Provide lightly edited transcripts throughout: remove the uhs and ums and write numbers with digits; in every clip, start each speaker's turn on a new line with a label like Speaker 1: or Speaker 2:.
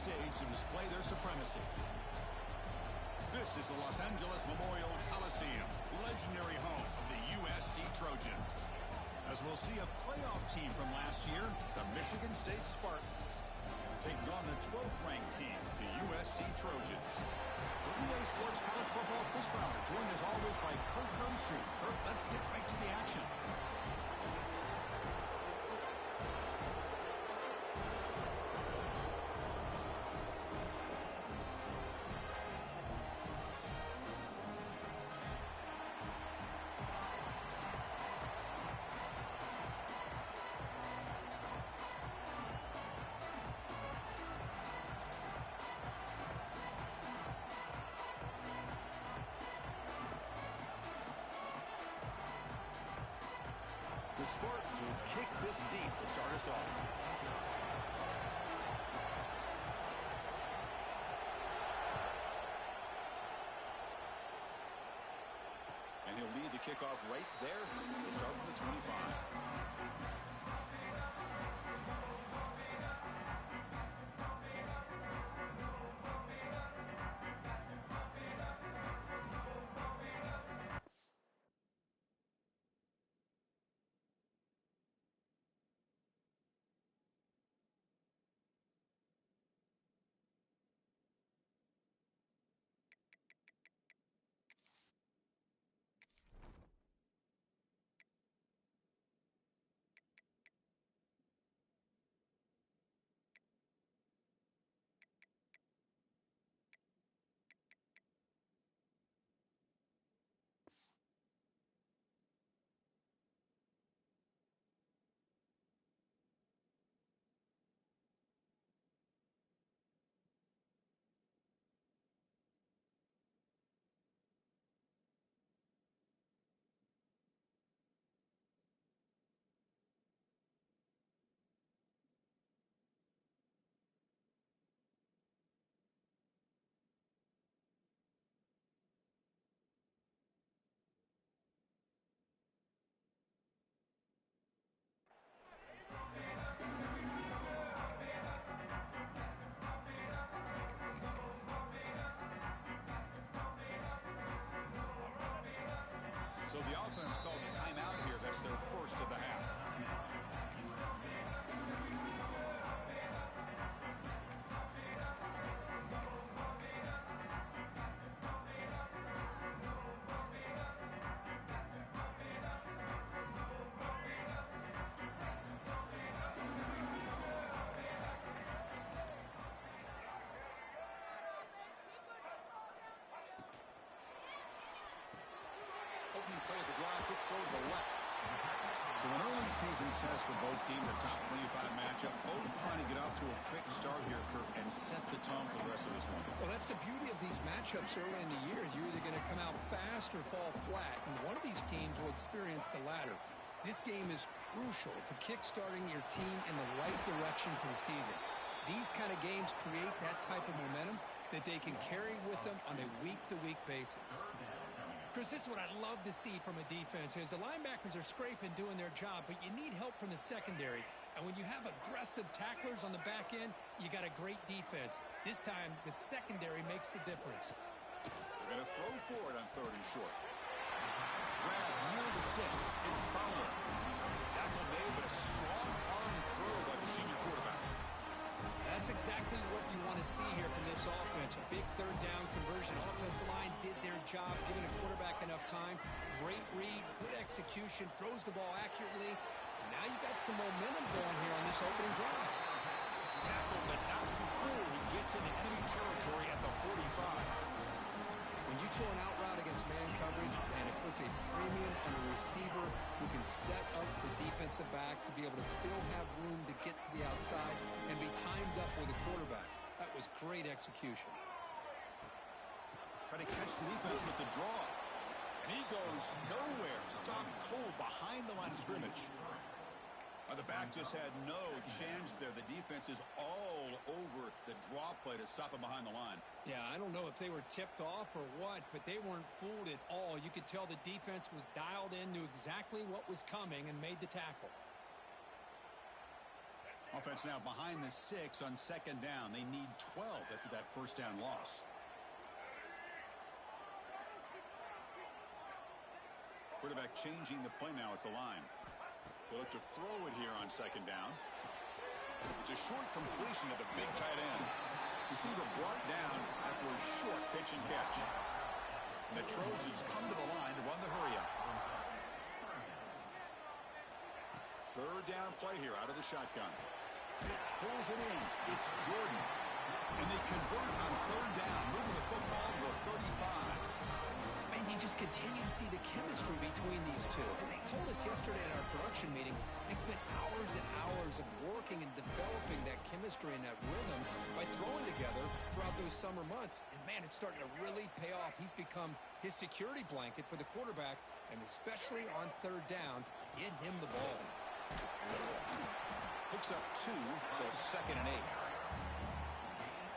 Speaker 1: stage to display their supremacy. This is the Los Angeles Memorial Coliseum, legendary home of the USC Trojans. As we'll see a playoff team from last year, the Michigan State Spartans, taking on the 12th-ranked team, the USC Trojans. For EA Sports College Football, Chris Fowler, joined as always by Kirk Hermstreet. Kirk, let's get right to the action. The Spartans will kick this deep to start us off. And he'll lead the kickoff right there to start with the 25. So the offense calls a timeout here. That's their first of the half. Opening play of the drive, quick throw to the left. So an early season test for both teams, a top 25 matchup. Both trying to get off to a quick start here, Kirk, and set the tone for the rest of this one.
Speaker 2: Well, that's the beauty of these matchups early in the year. You're either going to come out fast or fall flat, and one of these teams will experience the latter. This game is crucial for kickstarting your team in the right direction for the season. These kind of games create that type of momentum that they can carry with them on a week-to-week basis.
Speaker 3: Chris, this is what I love to see from a defense is the linebackers are scraping, doing their job, but you need help from the secondary. And when you have aggressive tacklers on the back end, you got a great defense. This time, the secondary makes the difference.
Speaker 1: They're going to throw for it on 3rd and short. Grab near the sticks. It's Fowler. Tackle made, but a strong arm throw by the senior quarterback.
Speaker 3: That's exactly what you want to see here from this offense. A big 3rd down conversion. Offensive line did their job, giving a quarterback enough time. Great read, good execution, throws the ball accurately. And now you got some momentum going here on this opening drive.
Speaker 1: Tackle, but not before he gets into enemy territory at the 45.
Speaker 2: When you throw an out route against man coverage, and it puts a premium on a receiver who can set up the defensive back to be able to still have room to get to the outside and be timed up with the quarterback. That was great execution.
Speaker 1: Trying to catch the defense with the draw. And he goes nowhere. Stopped cold behind the line of scrimmage. The back just had no chance there. The defense is all over the draw play to stop him behind the line.
Speaker 3: Yeah, I don't know if they were tipped off or what, but they weren't fooled at all. You could tell the defense was dialed in, knew exactly what was coming, and made the tackle.
Speaker 1: Offense now behind the 6 on second down. They need 12 after that first down loss. Quarterback changing the play now at the line. They look to throw it here on second down. It's a short completion to the big tight end. Receiver brought down after a short pitch and catch. And the Trojans come to the line to run the hurry-up. Third down play here out of the shotgun. Pulls it in. It's Jordan. And they convert on third down, moving the football to the 35.
Speaker 2: And you just continue to see the chemistry between these two. And they told us yesterday at our production meeting, they spent hours and hours of working and developing that chemistry and that rhythm by throwing together throughout those summer months. And, man, it's starting to really pay off. He's become his security blanket for the quarterback, and especially on third down, get him the ball.
Speaker 1: Picks up 2, so it's 2nd and 8.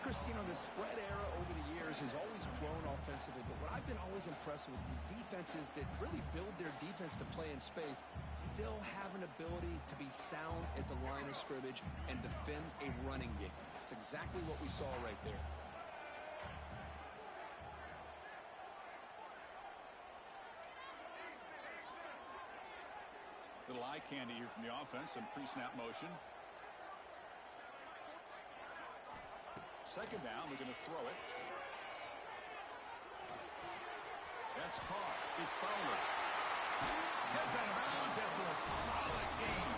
Speaker 2: Chris, you know, the spread era over the years has always grown offensively, but what I've been always impressed with defenses that really build their defense to play in space still have an ability to be sound at the line of scrimmage and defend a running game. It's exactly what we saw right there.
Speaker 1: Little eye candy here from the offense, some pre-snap motion. Second down, they're going to throw it. That's caught. It's Fowler. Heads out of bounds after a solid game.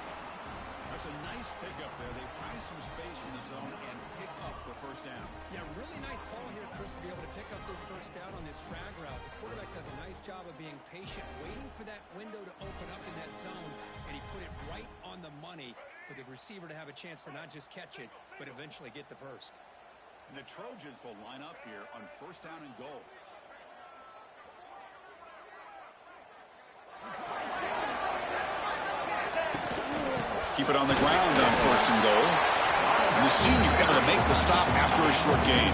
Speaker 1: That's a nice pickup there. They find some space in the zone and pick up the first down.
Speaker 2: Yeah, really nice call here, Chris, to be able to pick up this first down on this drag route. The quarterback does a nice job of being patient, waiting for that window to open up in that zone, and he put it right on the money for the receiver to have a chance to not just catch it, but eventually get the first.
Speaker 1: And the Trojans will line up here on first down and goal. Keep it on the ground on first and goal. And the senior able to make the stop after a short gain.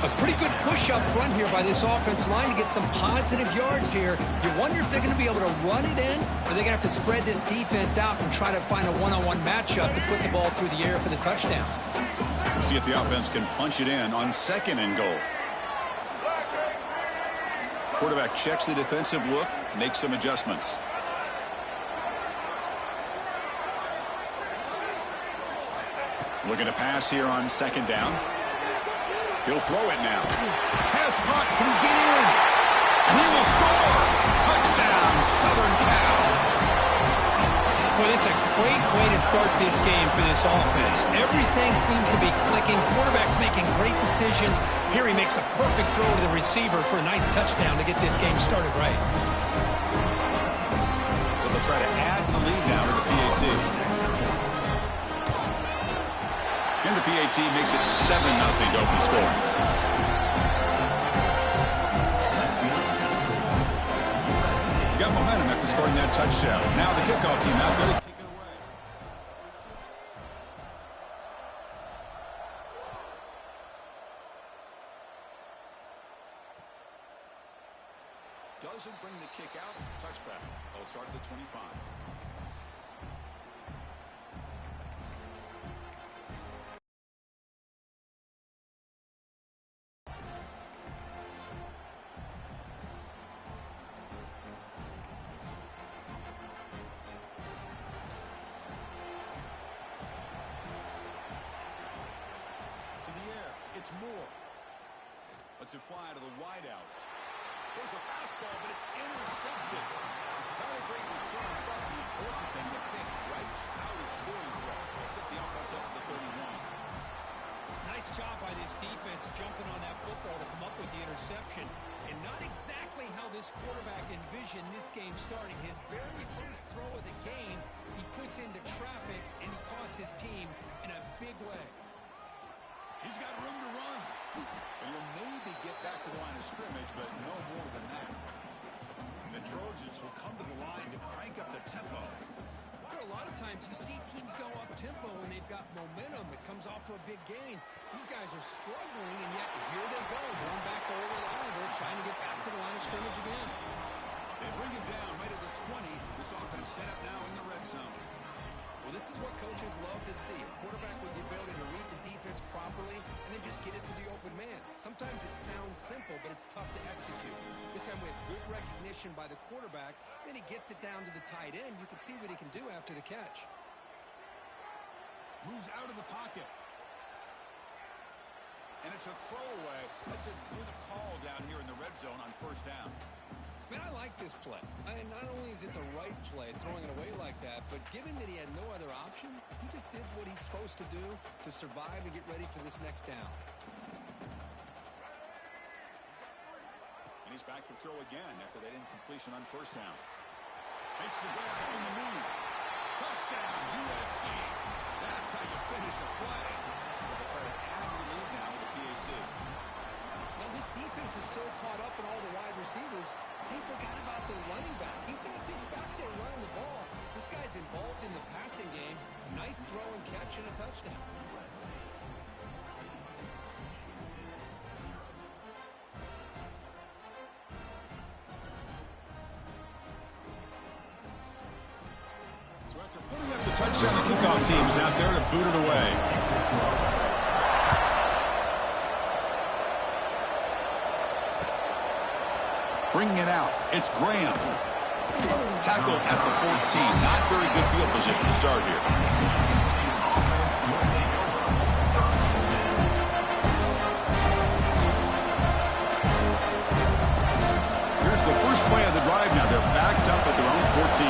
Speaker 2: A pretty good push up front here by this offense line to get some positive yards here. You wonder if they're going to be able to run it in, or they're going to have to spread this defense out and try to find a one-on-one matchup to put the ball through the air for the touchdown.
Speaker 1: See if the offense can punch it in on second and goal. Quarterback checks the defensive look, makes some adjustments. Looking to pass here on second down. He'll throw it now. Pass caught. Can he get in? And he will score. Touchdown, Southern Cal.
Speaker 2: Well, this is a great way to start this game for this offense. Everything seems to be clicking. Quarterback's making great decisions. Here he makes a perfect throw to the receiver for a nice touchdown to get this game started right.
Speaker 1: So they'll try to add the lead now to the PAT. And the PAT makes it 7-0 to open score. Got momentum after scoring that touchdown. Now the kickoff team out there to kick it away. Doesn't bring the kick out. Touchback. They'll start at the 25. It's Moore. Lets it fly to the wideout. There's a fastball, but it's intercepted. Not a great return, but the important thing, the pick writes out a scoring threat. They'll set the offense up to the 31.
Speaker 3: Nice job by this defense jumping on that football to come up with the interception. And not exactly how this quarterback envisioned this game starting. His very first throw of the game, he puts into traffic, and he costs his team in a big way.
Speaker 1: He's got room to run. And he'll maybe get back to the line of scrimmage, but no more than that. And the Trojans will come to the line to crank up the tempo.
Speaker 2: Well, a lot of times you see teams go up-tempo when they've got momentum. It comes off to a big gain. These guys are struggling, and yet here they go, going back to old reliable, trying to get back to the line of scrimmage again.
Speaker 1: They bring him down right at the 20. This offense set up now in the red zone.
Speaker 2: Well, this is what coaches love to see. A quarterback with the ability to read the defense properly and then just get it to the open man. Sometimes it sounds simple, but it's tough to execute. This time we have good recognition by the quarterback. Then he gets it down to the tight end. You can see what he can do after the catch.
Speaker 1: Moves out of the pocket. And it's a throwaway. That's a good call down here in the red zone on first down.
Speaker 2: Man, I like this play. And not only is it the right play, throwing it away like that, but given that he had no other option, he just did what he's supposed to do to survive and get ready for this next down.
Speaker 1: And he's back to throw again after that incompletion on first down. Makes the grab on the move. Touchdown, USC. That's how you finish a play. They'll try to add the lead now with the PAT.
Speaker 2: Now, this defense is so caught up in all the wide receivers, they forgot about the running back. He's not just back there running the ball. This guy's involved in the passing game. Nice throw and catch and a touchdown.
Speaker 1: So after putting up the touchdown, the kickoff team is out there to boot it away. Bringing it out, it's Graham. Tackled at the 14. Not very good field position to start here. Here's the first play of the drive now. They're backed up at their own 14.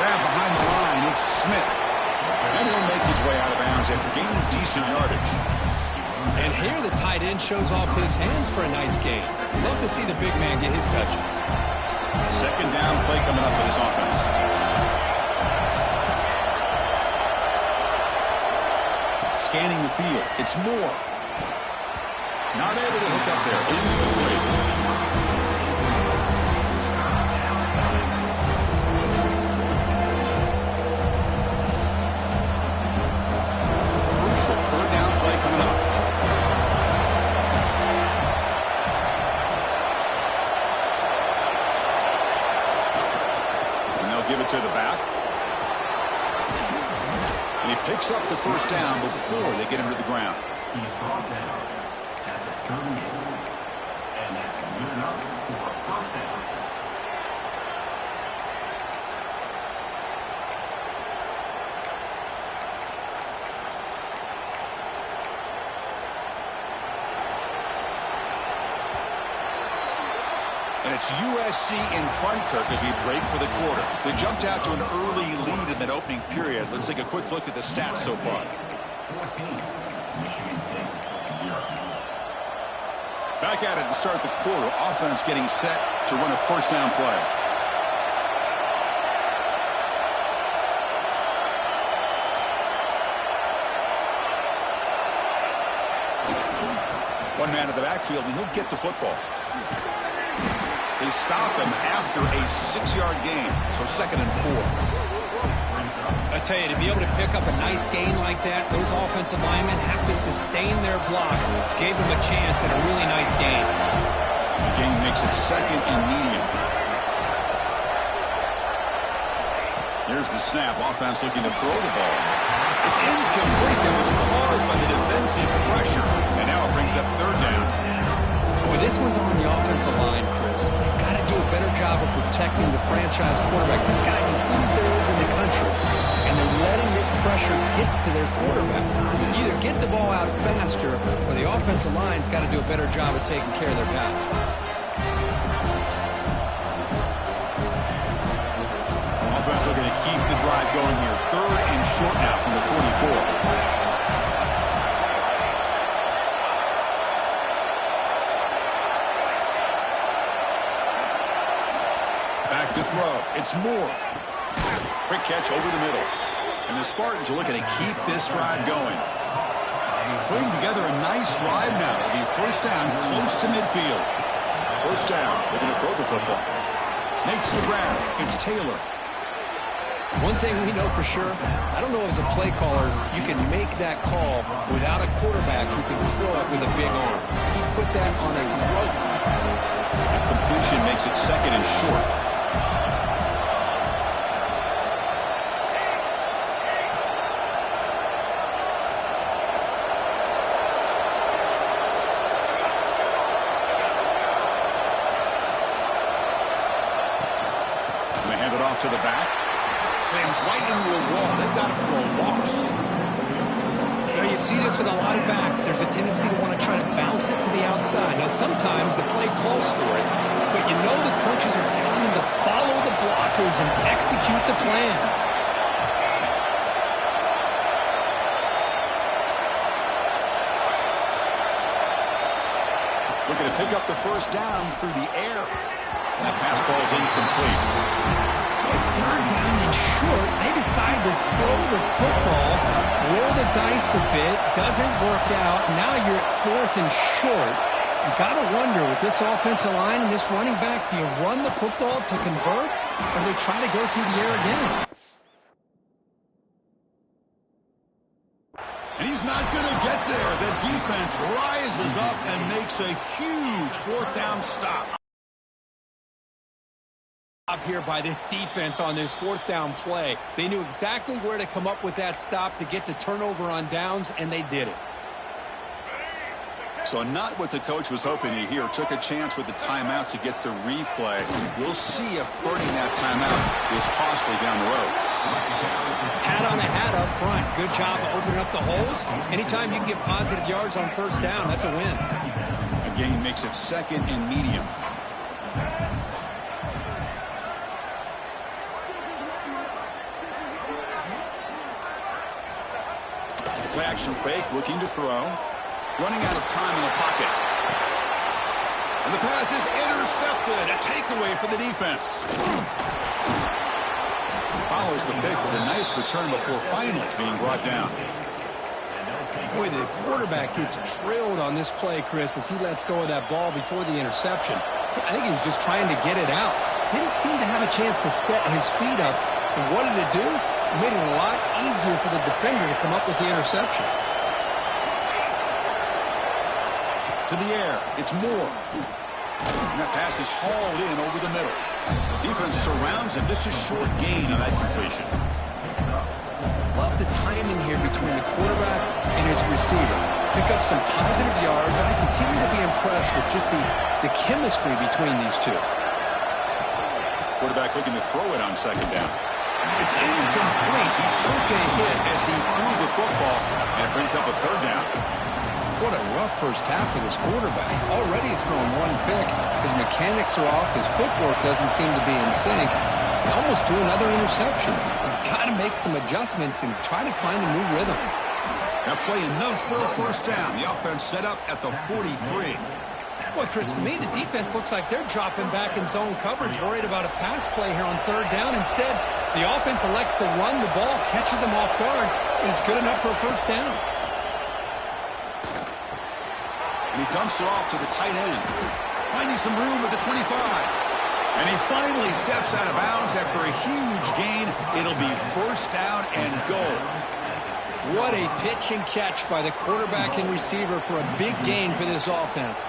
Speaker 1: Grab behind the line, it's Smith. And he'll make his way out of bounds after gaining decent yardage.
Speaker 2: And here the tight end shows off his hands for a nice gain. Love to see the big man get his touches.
Speaker 1: Second down play coming up for this offense. Scanning the field. It's Moore. Not able to hook up there. Incomplete. Crucial third down play coming up. Give it to the back. And he picks up the first down before they get him to the ground.
Speaker 4: He's brought down at the 38. And that's good enough for a first down.
Speaker 1: And it's USC in front, Kirk, as we break for the quarter. They jumped out to an early lead in that opening period. Let's take a quick look at the stats so far.
Speaker 4: 14, Michigan State, 0.
Speaker 1: Back at it to start the quarter. Offense getting set to run a first down play. One man in the backfield, and he'll get the football. They stop him after a 6-yard gain, so 2nd and 4.
Speaker 2: I tell you, to be able to pick up a nice gain like that, those offensive linemen have to sustain their blocks. Gave him a chance at a really nice gain.
Speaker 1: The gain makes it 2nd and medium. Here's the snap. Offense looking to throw the ball. It's incomplete. That was caused by the defensive pressure. And now it brings up 3rd down.
Speaker 2: Well, this one's on the offensive line, Chris. They've got to do a better job of protecting the franchise quarterback. This guy's as good as there is in the country, and they're letting this pressure get to their quarterback. Either get the ball out faster, or the offensive line's got to do a better job of taking care of their guy.
Speaker 1: Offense looking to keep the drive going here. 3rd and short now from the 44. To throw. It's Moore. Quick catch over the middle. And the Spartans are looking to keep this drive going. Putting together a nice drive now. It'll be first down close to midfield. First down. Looking to throw the football. Makes the grab. It's Taylor.
Speaker 2: One thing we know for sure, I don't know as a play caller, you can make that call without a quarterback who can throw it with a big arm. He put that on a rope.
Speaker 1: The completion makes it second and short. They hand it off to the back. Slams right into a wall. They've got it for a loss.
Speaker 2: Now you see this with a lot of backs. There's a tendency to want to try to bounce it to the outside. Now sometimes the play calls for it, but you know the coaches are telling them to follow the blockers and execute the plan.
Speaker 1: Looking to pick up the first down through the air. That pass ball's incomplete.
Speaker 2: Third down and short, they decide to throw the football, roll the dice a bit, doesn't work out. Now you're at fourth and short. You got to wonder, with this offensive line and this running back, do you run the football to convert, or do they try to go through the air again?
Speaker 1: And he's not going to get there. The defense rises up and makes a huge fourth down stop.
Speaker 2: Here by this defense on this fourth down play. They knew exactly where to come up with that stop to get the turnover on downs, and they did it.
Speaker 1: So not what the coach was hoping to hear. Took a chance with the timeout to get the replay. We'll see if burning that timeout is costly down the road.
Speaker 2: Hat on a hat up front. Good job of opening up the holes. Anytime you can get positive yards on first down, that's a win.
Speaker 1: Again, makes it second and medium. Play action fake, looking to throw. Running out of time in the pocket. And the pass is intercepted. A takeaway for the defense. Follows the pick with a nice return before finally being brought down.
Speaker 2: Boy, the quarterback gets drilled on this play, Chris, as he lets go of that ball before the interception. I think he was just trying to get it out. Didn't seem to have a chance to set his feet up. And what did it do? It made it a lot easier for the defender to come up with the interception.
Speaker 1: To the air, it's Moore. And that pass is hauled in over the middle. Defense surrounds him, just a short gain on that completion.
Speaker 2: Love the timing here between the quarterback and his receiver. Pick up some positive yards, and I continue to be impressed with just the chemistry between these two.
Speaker 1: Quarterback looking to throw it on second down. It's incomplete. He took a hit as he threw the football, and it brings up a third down.
Speaker 2: What a rough first half for this quarterback. Already he's thrown one pick. His mechanics are off. His footwork doesn't seem to be in sync. He almost threw another interception. He's got to make some adjustments and try to find a new rhythm.
Speaker 1: Now play enough for a first down. The offense set up at the 43.
Speaker 2: Well, Chris, to me, the defense looks like they're dropping back in zone coverage, worried about a pass play here on third down. Instead, the offense elects to run the ball, catches them off guard, and it's good enough for a first down.
Speaker 1: And he dumps it off to the tight end, finding some room at the 25. And he finally steps out of bounds after a huge gain. It'll be first down and goal.
Speaker 2: What a pitch and catch by the quarterback and receiver for a big gain for this offense.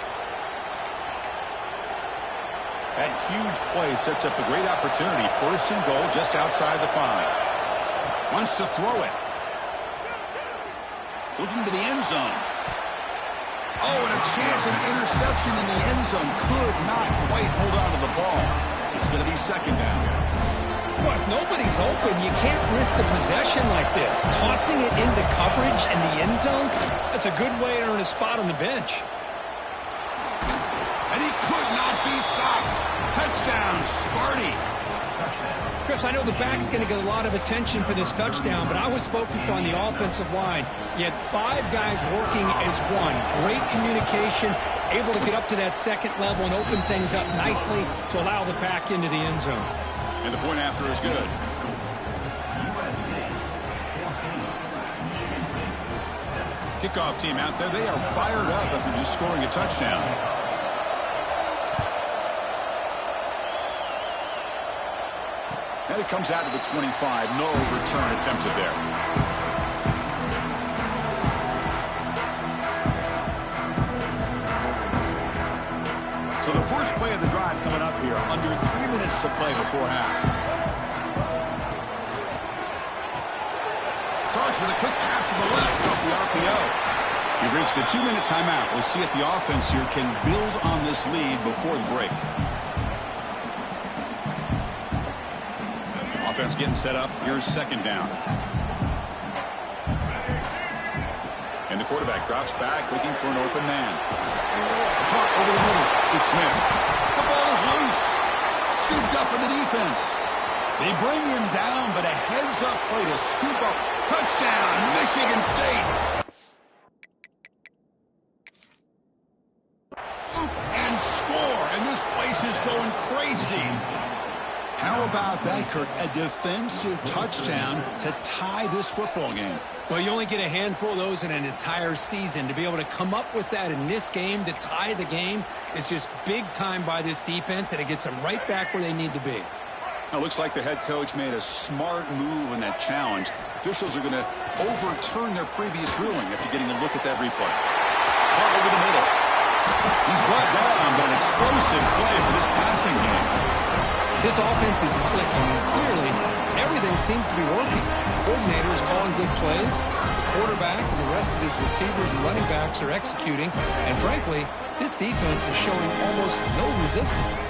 Speaker 1: That huge play sets up a great opportunity. First and goal just outside the 5. Wants to throw it. Looking to the end zone. Oh, and a chance of interception in the end zone. Could not quite hold on to the ball. It's going to be second down.
Speaker 2: Well, if nobody's open, you can't risk the possession like this. Tossing it into coverage in the end zone, that's a good way to earn a spot on the bench.
Speaker 1: And he could not be stopped. Touchdown, Sparty.
Speaker 2: Chris, I know the back's going to get a lot of attention for this touchdown, but I was focused on the offensive line. You had 5 guys working as one. Great communication, able to get up to that second level and open things up nicely to allow the back into the end zone.
Speaker 1: And the point after is good. Kickoff team out there, they are fired up after just scoring a touchdown. And it comes out to the 25. No return attempted there. So the first play of the minutes to play before half. Starts with a quick pass to the left off the RPO. We've reached the 2-minute timeout. We'll see if the offense here can build on this lead before the break. Offense getting set up. Here's second down. And the quarterback drops back looking for an open man. Caught over the middle. It's Smith. The ball is loose. Scooped up in the defense. They bring him down, but a heads-up play to scoop up. Touchdown, Michigan State. And score, and this place is going crazy. How about that, Kirk? A defensive touchdown to tie this football game.
Speaker 3: Well, you only get a handful of those in an entire season. To be able to come up with that in this game, to tie the game, is just big time by this defense, and it gets them right back where they need to be.
Speaker 1: Now, looks like the head coach made a smart move in that challenge. Officials are going to overturn their previous ruling after getting a look at that replay. Ball over the middle. He's brought down by an explosive play for this passing game.
Speaker 2: This offense is clicking, and clearly everything seems to be working. The coordinator is calling good plays. The quarterback and the rest of his receivers and running backs are executing. And frankly, this defense is showing almost no resistance.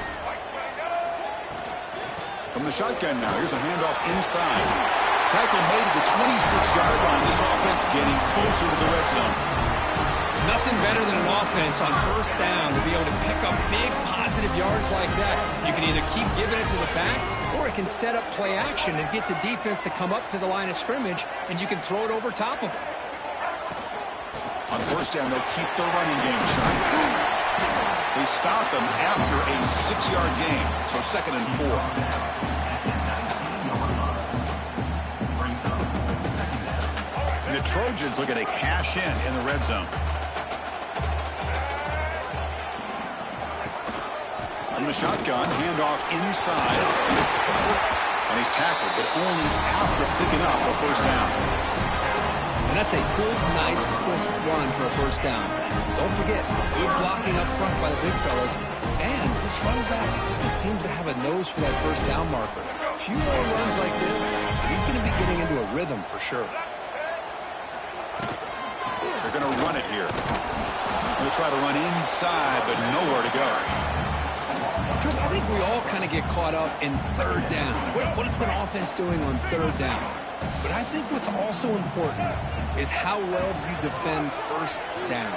Speaker 1: From the shotgun now, here's a handoff inside. Tackle made at the 26-yard line. This offense getting closer to the red zone.
Speaker 3: Nothing better than an offense on first down to be able to pick up big positive yards like that. You can either keep giving it to the back, or it can set up play action and get the defense to come up to the line of scrimmage, and you can throw it over top of it.
Speaker 1: On first down, they'll keep their running game sharp. They stop them after a 6-yard gain, so 2nd and 4. And the Trojans look at a cash in the red zone. From the shotgun, handoff inside. And he's tackled, but only after picking up a first down.
Speaker 2: And that's a good, nice, crisp run for a first down. Don't forget, good blocking up front by the big fellas. And this running back just seems to have a nose for that first down marker. A few more runs like this, he's going to be getting into a rhythm for sure.
Speaker 1: They're going to run it here. They'll try to run inside, but nowhere to go.
Speaker 2: Chris, I think we all kind of get caught up in third down. What is an offense doing on third down? But I think what's also important is how well you defend first down.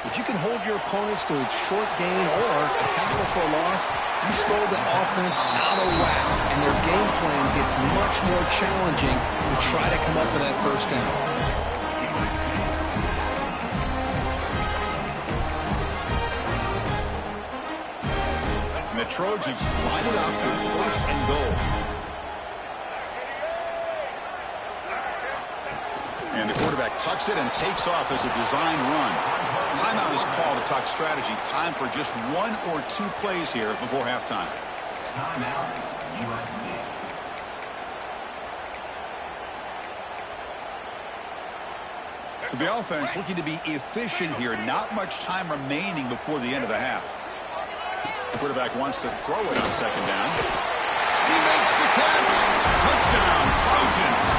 Speaker 2: If you can hold your opponents to a short gain or a tackle for a loss, you throw the offense out of whack, and their game plan gets much more challenging to try to come up with that first down.
Speaker 1: And the Trojans line it up with 1st and goal. And the quarterback tucks it and takes off as a design run. Timeout is called to talk strategy. Time for just 1 or 2 plays here before halftime.
Speaker 4: Timeout, USC.
Speaker 1: So the offense looking to be efficient here. Not much time remaining before the end of the half. The quarterback wants to throw it on 2nd down. He makes the catch. Touchdown, Trojans.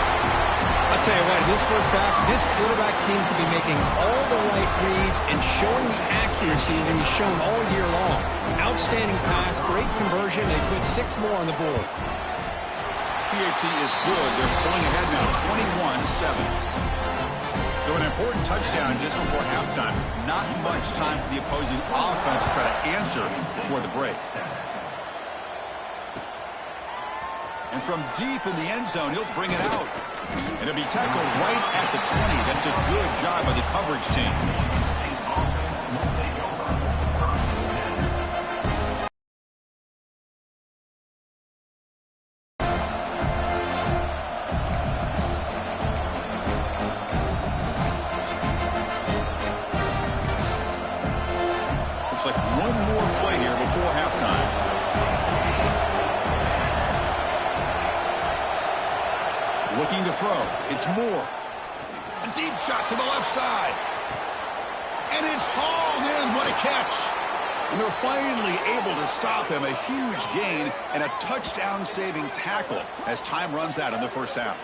Speaker 2: I'll tell you what, in this first half, this quarterback seems to be making all the right reads and showing the accuracy that he's shown all year long. Outstanding pass, great conversion. They put 6 more on the board.
Speaker 1: PAT is good. They're pulling ahead now, 21-7. So an important touchdown just before halftime. Not much time for the opposing offense to try to answer before the break. And from deep in the end zone, he'll bring it out. And it'll be tackled right at the 20. That's a good job by the coverage team. Looks like one more play here before halftime. Looking to throw. It's Moore. A deep shot to the left side. And it's hauled in. What a catch. And they're finally able to stop him. A huge gain and a touchdown-saving tackle as time runs out in the first half.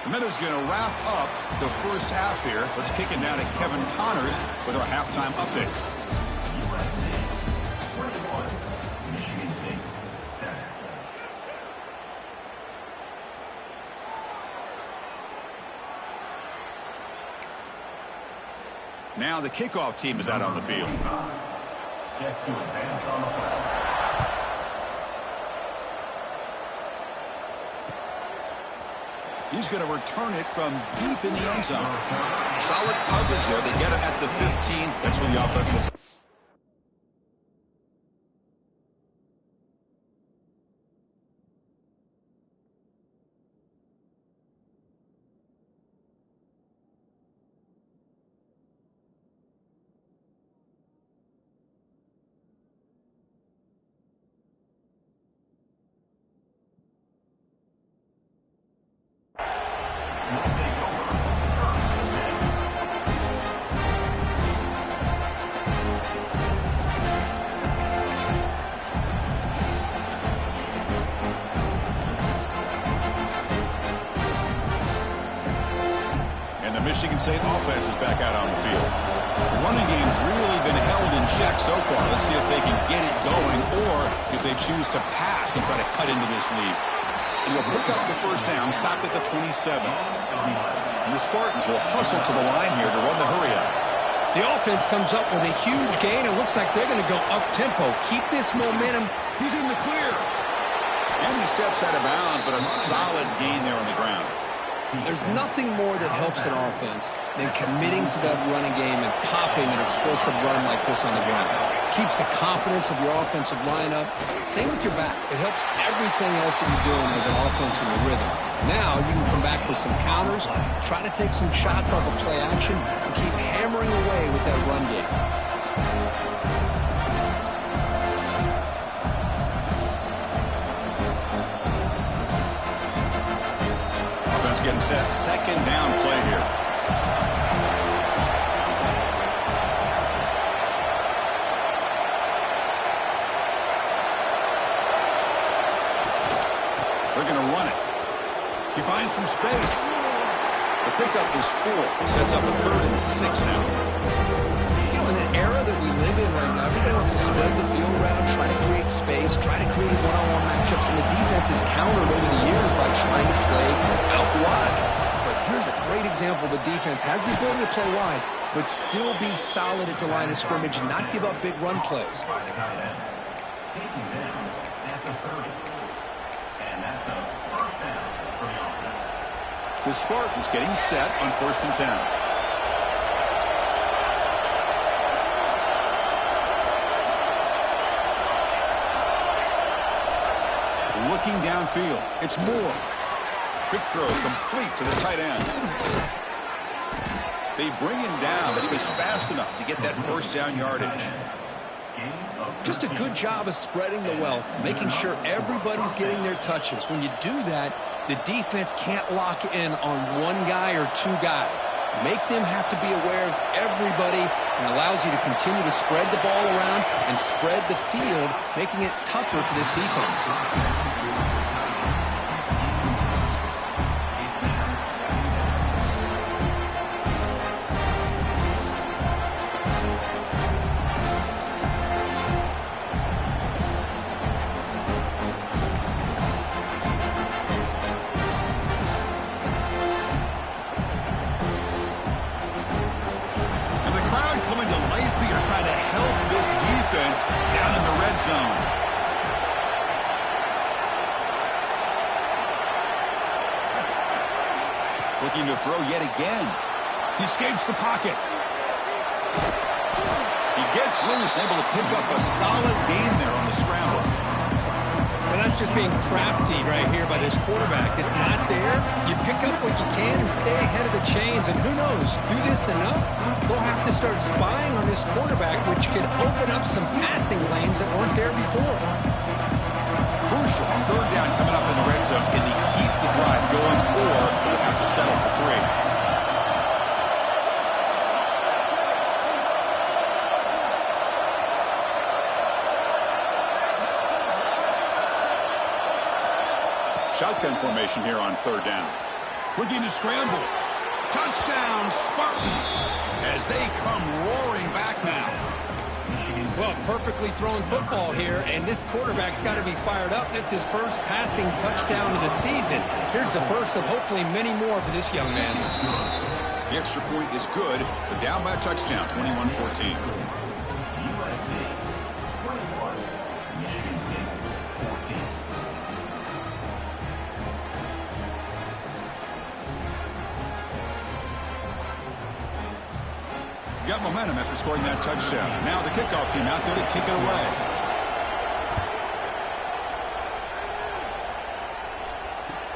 Speaker 1: And then is going to wrap up the first half here. Let's kick it down to Kevin Connors with our halftime update.
Speaker 4: USA 21, Michigan State 7.
Speaker 1: Now the kickoff team is out on the field.
Speaker 4: Set to advance on the ball.
Speaker 1: He's going to return it from deep in the end zone. Solid coverage there. They get him at the 15. That's where the offense will. Michigan State offense is back out on the field. The running game's really been held in check so far. Let's see if they can get it going or if they choose to pass and try to cut into this lead. And he'll pick up the first down, stopped at the 27. And the Spartans will hustle to the line here to run the hurry up.
Speaker 3: The offense comes up with a huge gain. It looks like they're going to go up-tempo. Keep this momentum.
Speaker 1: He's in the clear. And he steps out of bounds, but a solid gain there on the ground.
Speaker 3: There's nothing more that helps an offense than committing to that running game and popping an explosive run like this on the ground. Keeps the confidence of your offensive lineup. Same with your back. It helps everything else that you're doing as an offense in your rhythm. Now you can come back with some counters, try to take some shots off of play action, and keep hammering away with that run game.
Speaker 1: Getting set, second down play here. They're going to run it. He finds some space. The pickup is 4. Sets up a 3rd and 6 now.
Speaker 3: You know, in the era that we live in right now, everybody wants to spread the field around, try to create space, try to create one-on-one matchups, and the defense is countered over the years by trying to play out wide. But here's a great example. The defense has the ability to play wide, but still be solid at the line of scrimmage and not give up big run plays.
Speaker 4: Taking them at the 30. And that's a first down for the offense.
Speaker 1: The Spartans getting set on 1st and 10. Looking downfield. It's Moore. Quick throw complete to the tight end. They bring him down, but he was fast enough to get that first down yardage.
Speaker 3: Just a good job of spreading the wealth, making sure everybody's getting their touches. When you do that, the defense can't lock in on one guy or two guys. Make them have to be aware of everybody and allows you to continue to spread the ball around and spread the field, making it tougher for this defense.
Speaker 1: Down in the red zone. Looking to throw yet again. He escapes the pocket. He gets loose, able to pick up a solid gain there on the scramble.
Speaker 3: Well, that's just being crafty right here by this quarterback. It's not there. You pick up what you can and stay ahead of the chains. And who knows, do this enough, they'll have to start spying on this quarterback, which could open up some passing lanes that weren't there before.
Speaker 1: Crucial. 3rd down coming up in the red zone. Can they keep the drive going, or will they have to settle for 3? Shotgun formation here on third down. Looking to scramble. Touchdown, Spartans, as they come roaring back now.
Speaker 2: Well, perfectly thrown football here, and this quarterback's got to be fired up. That's his first passing touchdown of the season. Here's the first of hopefully many more for this young man.
Speaker 1: The extra point is good. They're down by a touchdown, 21-14. Got momentum after scoring that touchdown. Now the kickoff team out there to kick it away.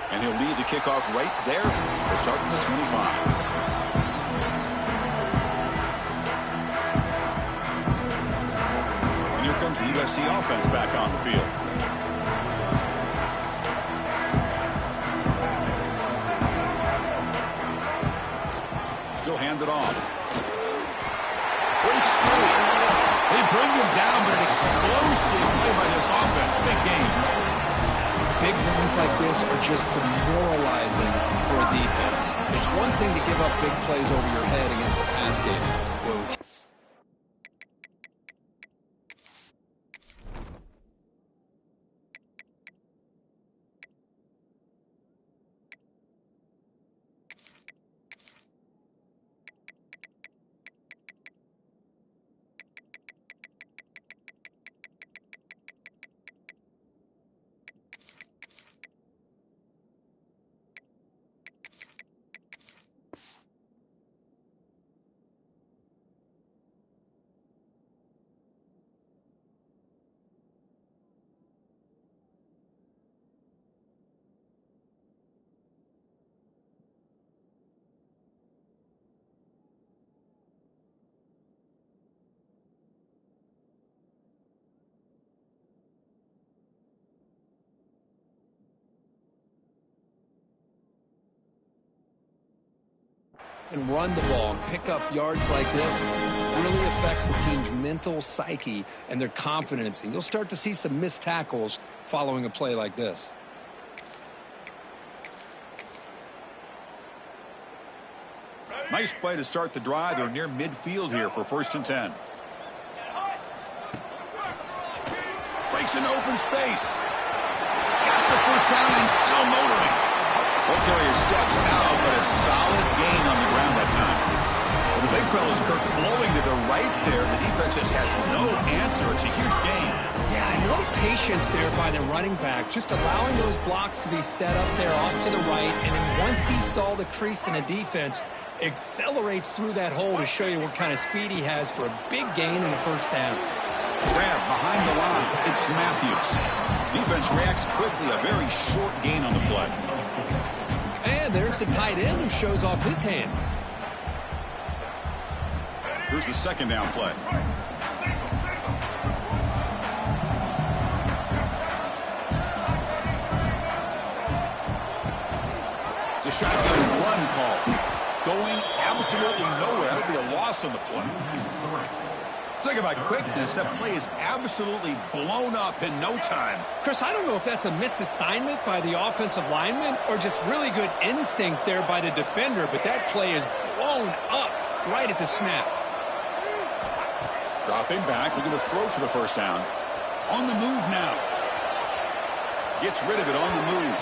Speaker 1: And he'll lead the kickoff right there. They start from the 25. And here comes the USC offense back on the field. He'll hand it off. Breaks through. They bring him down, but an explosive play by this offense. Big game.
Speaker 2: Big runs like this are just demoralizing for a defense. It's one thing to give up big plays over your head against the pass game. Whoa. And run the ball, pick up yards like this, really affects the team's mental psyche and their confidence. And you'll start to see some missed tackles following a play like this.
Speaker 1: Nice play to start the drive. They're near midfield here for 1st and 10. Breaks into open space. Got the first down and still motoring. Ball carrier steps out, but a solid gain on the ground that time. Well, the big fella's Kirk flowing to the right there. The defense just has no answer. It's a huge gain.
Speaker 2: Yeah, and what patience there by the running back, just allowing those blocks to be set up there off to the right, and then once he saw the crease in the defense, accelerates through that hole to show you what kind of speed he has for a big gain in the first down.
Speaker 1: Grab behind the line. It's Matthews. Defense reacts quickly. A very short gain on the play.
Speaker 2: And there's the tight end who shows off his hands.
Speaker 1: Here's the second down play. It's a shotgun run call. Going absolutely nowhere. That would be a loss on the play. Talk about quickness. That play is absolutely blown up in no time.
Speaker 2: Chris, I don't know if that's a misassignment by the offensive lineman or just really good instincts there by the defender, but that play is blown up right at the snap.
Speaker 1: Dropping back, looking to throw for the first down. On the move now. Gets rid of it on the move.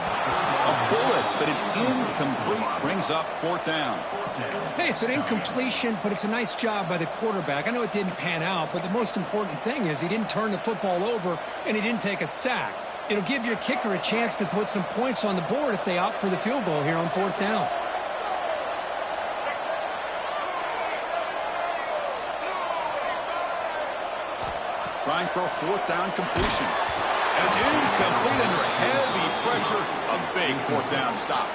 Speaker 1: A bullet, but it's incomplete. Brings up 4th down.
Speaker 2: Hey, it's an incompletion, but it's a nice job by the quarterback. I know it didn't pan out, but the most important thing is he didn't turn the football over and he didn't take a sack. It'll give your kicker a chance to put some points on the board if they opt for the field goal here on 4th down.
Speaker 1: Trying for a 4th down completion. And it's incomplete under heavy pressure. A big 4th down stop.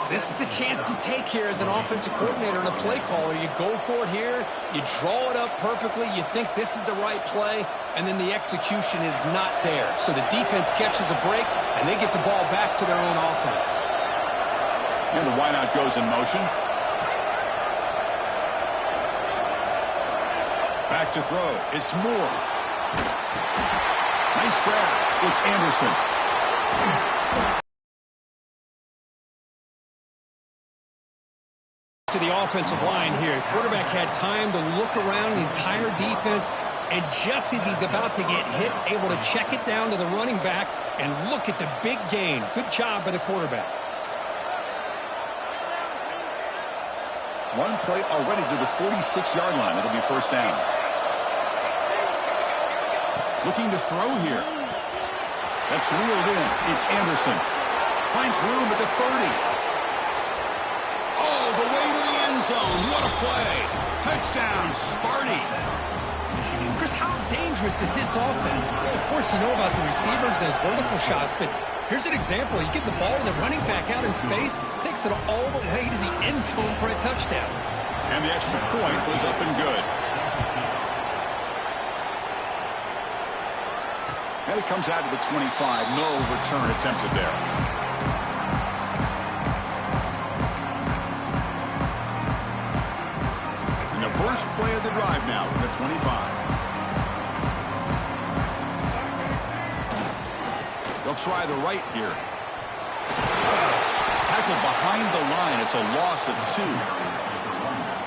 Speaker 2: This is the chance you take here as an offensive coordinator and a play caller. You go for it here, you draw it up perfectly, you think this is the right play, and then the execution is not there. So the defense catches a break, and they get the ball back to their own offense.
Speaker 1: And the wideout goes in motion. Back to throw. It's Moore. Nice grab. It's Anderson.
Speaker 2: To the offensive line here. Quarterback had time to look around the entire defense, and just as he's about to get hit, able to check it down to the running back, and look at the big gain. Good job by the quarterback.
Speaker 1: One play already to the 46-yard line. It'll be first down. Looking to throw here. That's reeled in. It's Anderson. Finds room at the 30. All the way to the end zone. What a play. Touchdown, Sparty.
Speaker 2: Chris, how dangerous is this offense? Of course, you know about the receivers, those vertical shots, but here's an example. You get the ball to the running back out in space, takes it all the way to the end zone for a touchdown.
Speaker 1: And the extra point was up and good. And it comes out to the 25. No return attempted there. And the first play of the drive now from the 25. They'll try the right here. Tackled behind the line. It's a loss of 2.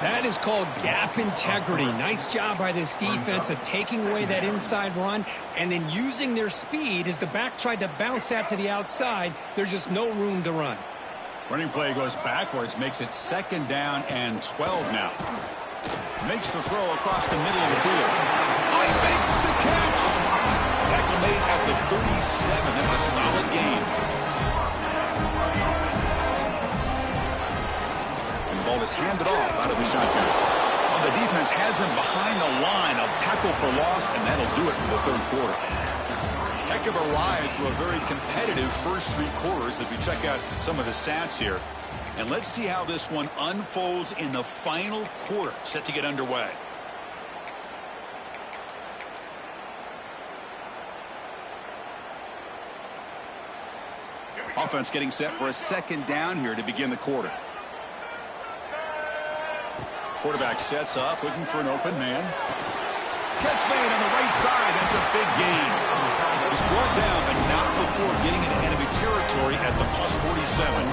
Speaker 2: That is called gap integrity. Nice job by this defense of taking away that inside run and then using their speed as the back tried to bounce that to the outside. There's just no room to run.
Speaker 1: Running play goes backwards, makes it second down and 12 now. Makes the throw across the middle of the field. Oh, he makes the catch. Tackle made at the 37. That's a solid gain. And the ball is handed off out of the shotgun. Well, the defense has him behind the line. A tackle for loss, and that'll do it for the third quarter. Heck of a ride through a very competitive first 3 quarters as we check out some of the stats here. And let's see how this one unfolds in the final quarter, set to get underway. Offense getting set for a second down here to begin the quarter. Quarterback sets up, looking for an open man. Catch made on the right side. That's a big gain. He's brought down, but not before getting into enemy territory at the plus 47.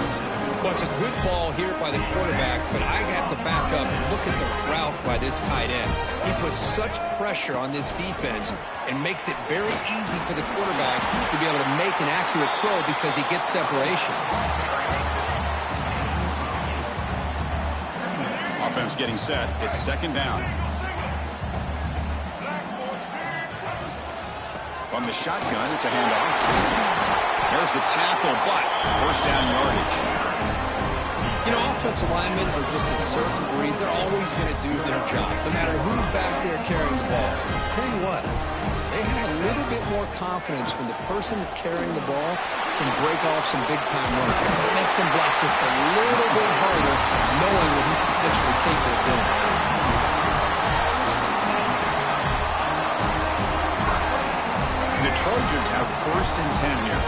Speaker 2: Well, it's a good ball here by the quarterback, but I have to back up and look at the route by this tight end. He puts such pressure on this defense and makes it very easy for the quarterback to be able to make an accurate throw because he gets separation.
Speaker 1: Offense getting set. It's second down. From the shotgun, it's a handoff. There's the tackle, but first down yardage.
Speaker 2: You know, offensive linemen are just a certain breed. They're always going to do their job, no matter who's back there carrying the ball. I'll tell you what, they have a little bit more confidence when the person that's carrying the ball can break off some big-time runs. It makes them block just a little bit harder, knowing what he's potentially capable of doing.
Speaker 1: And the Trojans have first and 10 here.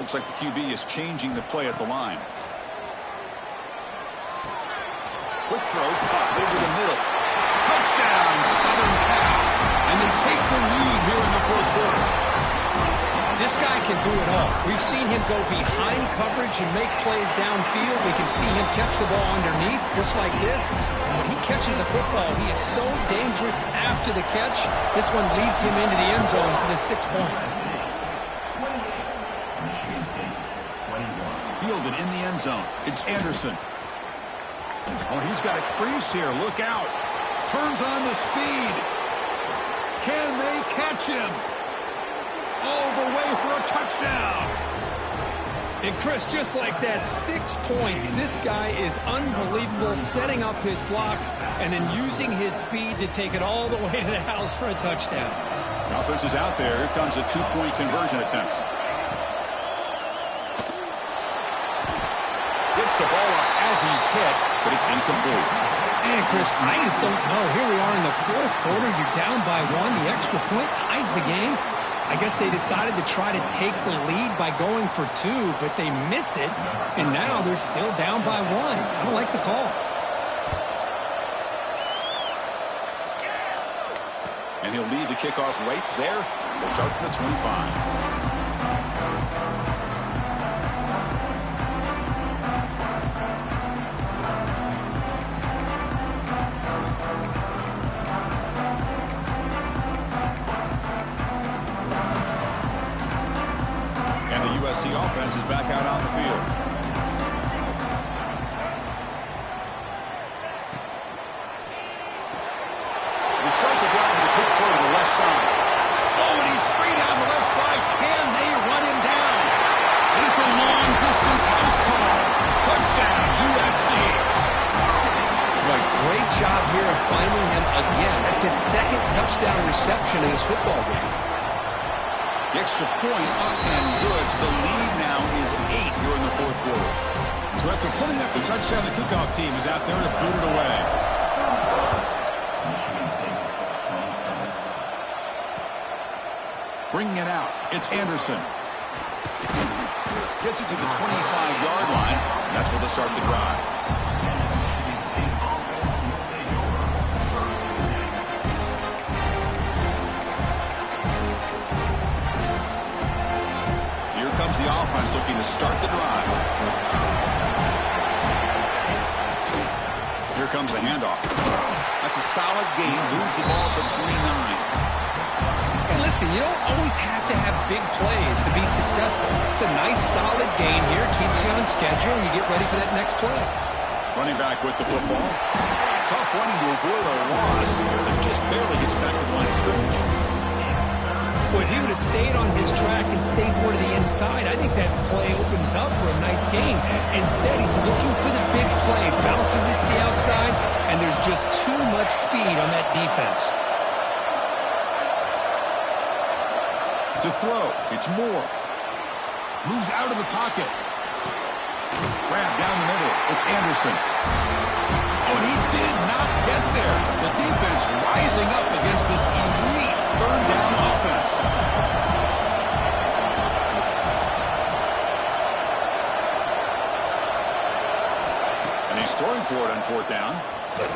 Speaker 1: Looks like the QB is changing the play at the line. Quick throw, caught over the middle. Touchdown, Southern Cal. And they take the lead here in the fourth quarter.
Speaker 2: This guy can do it all. We've seen him go behind coverage and make plays downfield. We can see him catch the ball underneath, just like this. And when he catches a football, he is so dangerous after the catch. This one leads him into the end zone for the 6 points.
Speaker 1: Fielded in the end zone. It's Anderson. Oh, he's got a crease here. Look out. Turns on the speed. Can they catch him? All the way for a touchdown.
Speaker 2: And Chris, just like that, 6 points. This guy is unbelievable, setting up his blocks and then using his speed to take it all the way to the house for a touchdown.
Speaker 1: The offense is out there. Here comes a 2-point conversion attempt. Gets the ball up as he's hit, but it's incomplete.
Speaker 2: And Chris, I just don't know. Here we are in the fourth quarter. You're down by 1. The extra point ties the game. I guess they decided to try to take the lead by going for 2, but they miss it, and now they're still down by 1. I don't like the call.
Speaker 1: And he'll leave the kickoff right there. We'll start from the 25. USC offense is back out on the field. They start the drive with a quick throw to the left side. Oh, and he's free down the left side. Can they run him down? And it's a long-distance house call. Touchdown, USC.
Speaker 2: Boy, great job here of finding him again. That's his second touchdown reception in this football game.
Speaker 1: The extra point up and good. So the lead now is 8 here in the fourth quarter. So after putting up the touchdown, the kickoff team is out there to boot it away. Bringing it out, it's Anderson. Gets it to the 25-yard line. That's where they start the drive. Here comes the offense looking to start the drive. Here comes the handoff. That's a solid gain. Moves the ball to the 29.
Speaker 2: Hey, listen, you don't always have to have big plays to be successful. It's a nice, solid gain here. Keeps you on schedule, and you get ready for that next play.
Speaker 1: Running back with the football. Tough running to avoid a loss, but just barely gets back to the line of scrimmage.
Speaker 2: Well, if he would have stayed on his track and stayed more to the inside, I think that play opens up for a nice gain. Instead, he's looking for the big play, bounces it to the outside, and there's just too much speed on that defense.
Speaker 1: To throw, it's Moore. Moves out of the pocket. Grab down the middle, it's Anderson. Oh, and he did not get there. The defense rising up against this elite third down offense. And he's throwing for it on fourth down. Oh,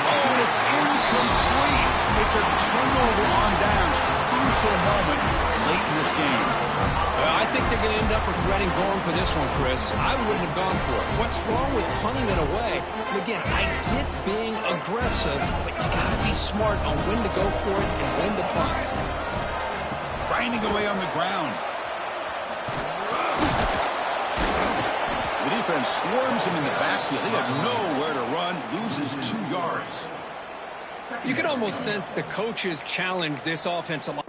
Speaker 1: and it's incomplete. It's a turnover on downs. Crucial moment late in this game.
Speaker 2: I think they're going to end up regretting going for this one, Chris. I wouldn't have gone for it. What's wrong with punting it away? And again, I get being aggressive, but you got to be smart on when to go for it and when to punt.
Speaker 1: Grinding away on the ground. The defense swarms him in the backfield. He had nowhere to run, loses 2 yards.
Speaker 2: You can almost sense the coaches challenge this offensive line.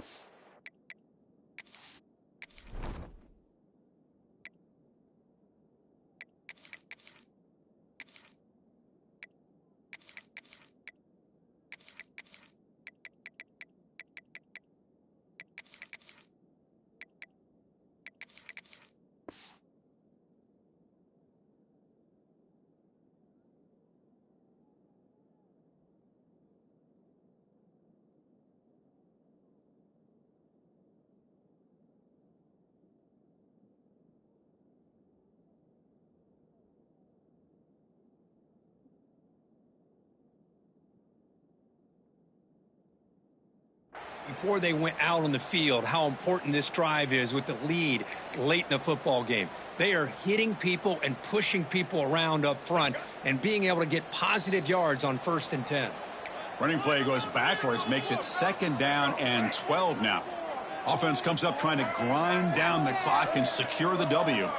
Speaker 2: Before they went out on the field, how important this drive is with the lead late in the football game. They are hitting people and pushing people around up front and being able to get positive yards on 1st and 10.
Speaker 1: Running play goes backwards, makes it 2nd down and 12 now. Offense comes up trying to grind down the clock and secure the W.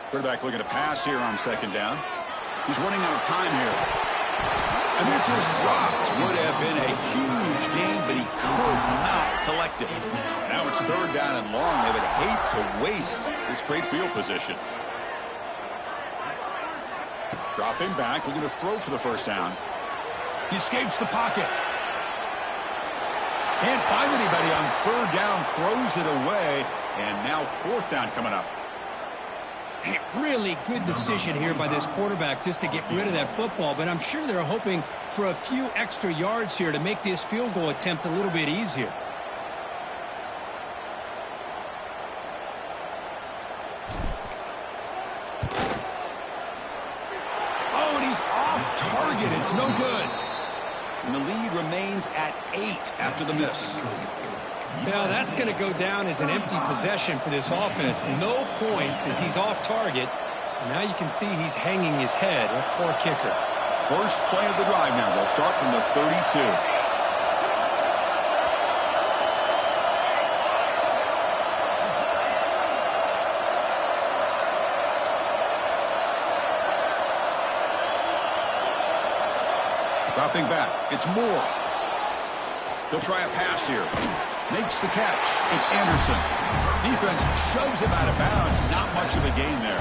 Speaker 1: Quarterback looking to pass here on 2nd down. He's running out of time here. And this is dropped. Would have been a huge gain, but he could not collect it. Now it's 3rd down and long. They would hate to waste this great field position. Dropping back, looking to throw for the 1st down. He escapes the pocket. Can't find anybody on 3rd down, throws it away, and now 4th down coming up.
Speaker 2: Hey, really good decision here by this quarterback just to get rid of that football, but I'm sure they're hoping for a few extra yards here to make this field goal attempt a little bit easier.
Speaker 1: Oh, and he's off target. It's no good. And the lead remains at 8 after the miss.
Speaker 2: Now that's going to go down as an empty possession for this offense. No points as he's off target. And now you can see he's hanging his head. A poor kicker.
Speaker 1: First play of the drive now. They'll start from the 32. Dropping back. It's Moore. He'll try a pass here. Makes the catch. It's Anderson. Defense shoves him out of bounds. Not much of a gain there.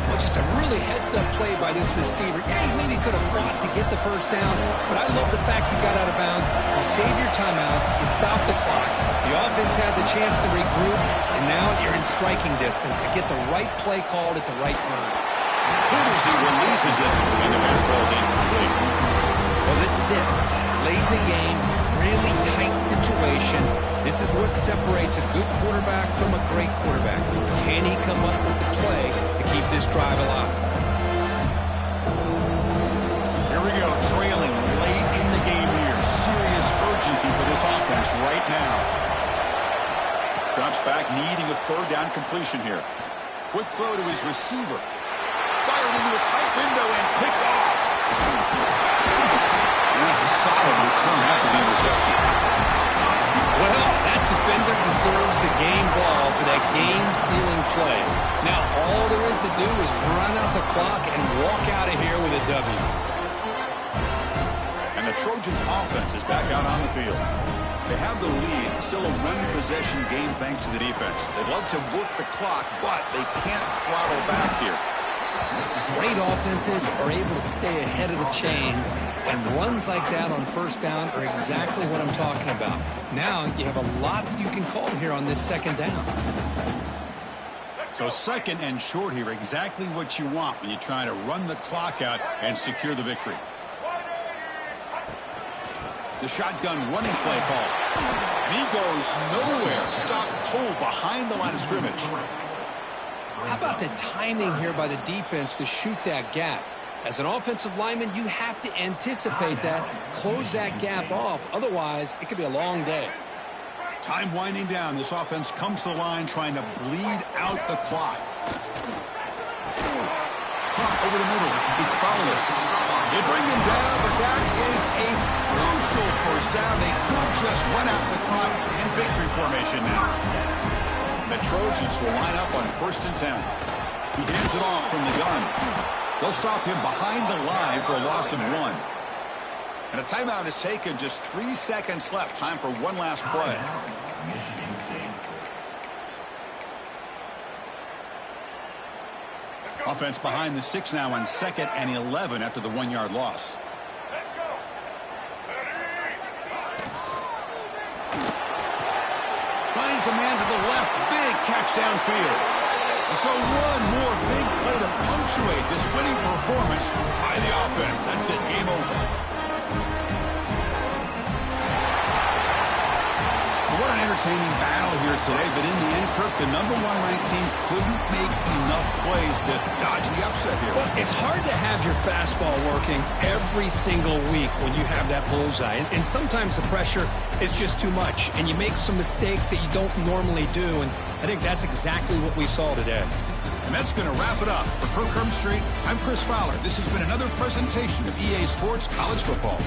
Speaker 2: Well, just a really heads-up play by this receiver. Yeah, he maybe could have fought to get the first down, but I love the fact he got out of bounds. You save your timeouts, you stop the clock, the offense has a chance to regroup, and now you're in striking distance to get the right play called at the right time.
Speaker 1: Good as he releases it, and the pass ball's incomplete.
Speaker 2: Well, this is it. Late in the game, really tight situation. This is what separates a good quarterback from a great quarterback. Can he come up with the play to keep this drive alive?
Speaker 1: Here we go, trailing late in the game here. Serious urgency for this offense right now. Drops back, needing a third down completion here. Quick throw to his receiver. Fired into a tight window and picked off. And that's a solid return after the interception.
Speaker 2: Well, that defender deserves the game ball for that game-sealing play. Now, all there is to do is run out the clock and walk out of here with a W.
Speaker 1: And the Trojans' offense is back out on the field. They have the lead, still a run-possession game thanks to the defense. They love to work the clock, but they can't throttle back here.
Speaker 2: Great offenses are able to stay ahead of the chains, and runs like that on first down are exactly what I'm talking about. Now you have a lot that you can call here on this second down.
Speaker 1: So second and short here, exactly what you want when you try to run the clock out and secure the victory. The shotgun running play call. And he goes nowhere. Stopped cold behind the line of scrimmage.
Speaker 2: How about the timing here by the defense to shoot that gap? As an offensive lineman, you have to anticipate that, close that gap off. Otherwise, it could be a long day.
Speaker 1: Time winding down. This offense comes to the line trying to bleed out the clock. Clock over the middle. It's Fowler. They bring him down, but that is a crucial first down. They could just run out the clock in victory formation now. The Trojans will line up on 1st and 10. He hands it off from the gun. They'll stop him behind the line for a loss of 1. And a timeout is taken. Just 3 seconds left. Time for one last play. Offense behind the 6 now on 2nd and 11 after the 1-yard loss. Finds a man to the left. Big catch downfield. And so one more big play to punctuate this winning performance by the offense. That's it. Game over. So what an entertaining battle here today. But in the end, Kirk, the #1 ranked team couldn't make enough plays to dodge the upset here.
Speaker 2: Well, it's hard to have your fastball working every single week when you have that bullseye. And sometimes the pressure is just too much. And you make some mistakes that you don't normally do. And I think that's exactly what we saw today.
Speaker 1: And that's going to wrap it up. For Kirk Street, I'm Chris Fowler. This has been another presentation of EA Sports College Football.